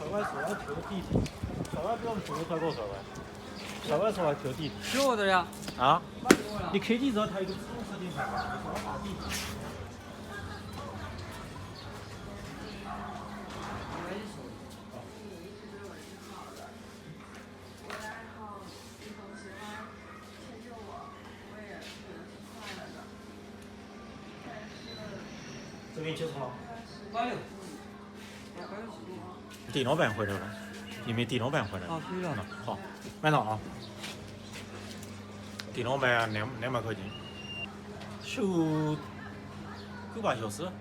外是要投地铁，校外比我们出的快过校外，校外是要投地铁。是我的呀。啊？你开地之后，它有个自动设定盘，你说打地铁。这边结束了。电脑办回来了，你们电脑办回来了。啊，可以了。好，慢点啊。电脑办200块钱，修9-8小时，啊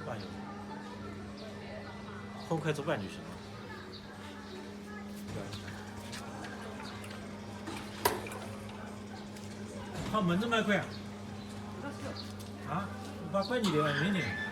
，9-8小时，很快做完就行了。好，门子买块。啊，500块你的，明天。